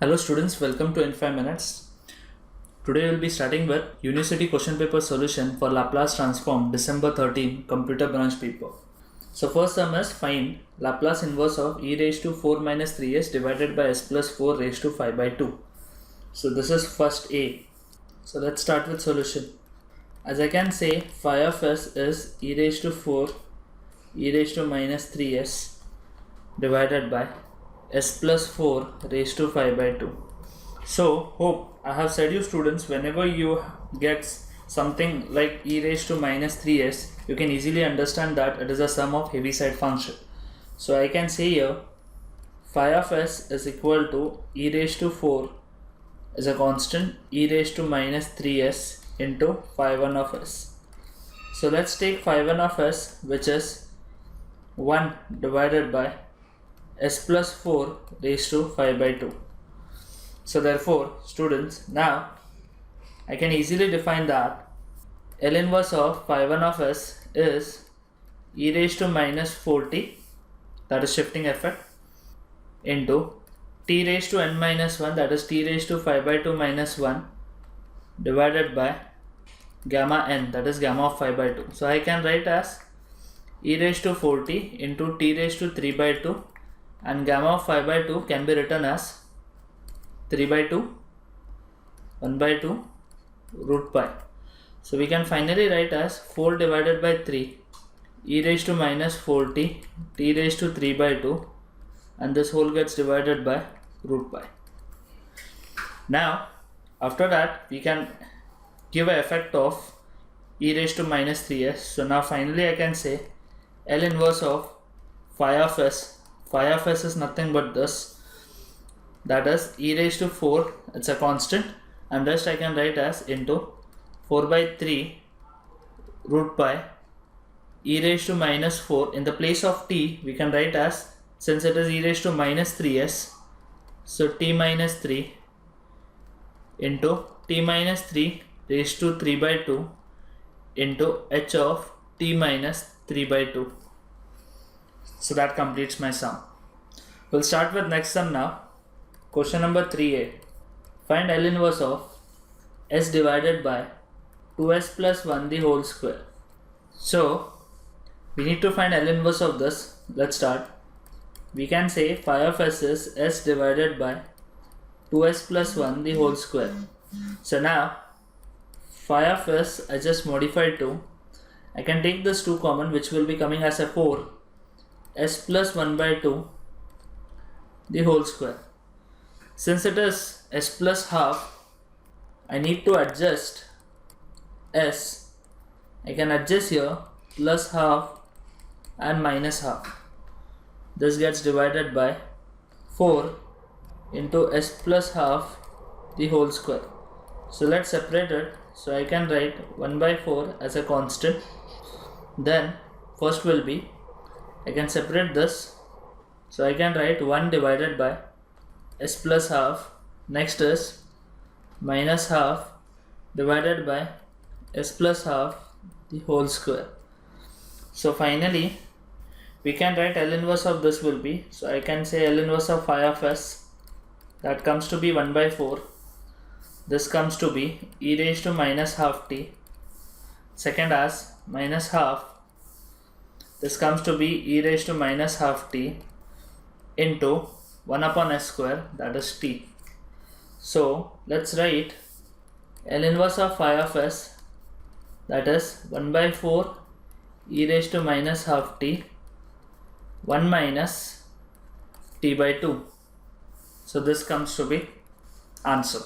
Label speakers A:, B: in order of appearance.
A: Hello students, welcome to In 5 Minutes. Today we will be starting with University question paper solution for Laplace transform December 13 computer branch paper. So first sum is find Laplace inverse of e raised to 4 minus 3s divided by s plus 4 raised to 5 by 2. So this is first A. So let's start with solution. As I can say, phi of s is e raised to 4 e raised to minus 3s divided by s plus 4 raised to 5 by 2. So hope I have said you students, whenever you get something like e raised to minus 3s, you can easily understand that it is a sum of Heaviside function. So I can say here phi of s is equal to e raised to 4 is a constant e raised to minus 3s into phi 1 of s. So let's take phi 1 of s, which is 1 divided by s plus 4 raised to 5 by 2. So therefore, students, now I can easily define that L inverse of phi 1 of s is e raised to minus 4t, that is shifting effect, into t raised to n minus 1, that is t raised to 5 by 2 minus 1, divided by gamma n, that is gamma of 5 by 2. So I can write as e raised to 4t into t raised to 3 by 2, and gamma of 5 by 2 can be written as 3 by 2, 1 by 2, root pi. So we can finally write as 4 divided by 3 e raised to minus 4t t raised to 3 by 2, and this whole gets divided by root pi. Now after that we can give an effect of e raised to minus 3s. So now finally I can say L inverse of phi of s. Phi of s is nothing but this, that is e raised to 4, it's a constant, and rest I can write as into 4 by 3 root pi e raised to minus 4. In the place of t we can write as, since it is e raised to minus 3s, so t minus 3 into t minus 3 raised to 3 by 2 into h of t minus 3 by 2. So that completes my sum. We'll start with next sum now. Question number 3a. Find L inverse of s divided by 2s plus 1 the whole square. So we need to find L inverse of this. Let's start. We can say phi of s is s divided by 2s plus 1 the whole square. So now phi of s I just modified to, I can take this 2 common, which will be coming as a 4 s plus 1 by 2 the whole square. Since it is s plus half, I need to adjust s. I can adjust here plus half and minus half. This gets divided by 4 into s plus half the whole square. So let's separate it. So I can write 1 by 4 as a constant. Then first will be, I can separate this. So I can write 1 divided by s plus half. Next is minus half divided by s plus half the whole square. So finally we can write L inverse of this will be, so I can say L inverse of phi of s, that comes to be 1 by 4. This comes to be e raised to minus half t. Second as minus half. This comes to be e raised to minus half t into 1 upon s square, that is t. So let's write L inverse of phi of s, that is 1 by 4 e raised to minus half t 1 minus t by 2. So this comes to be answer.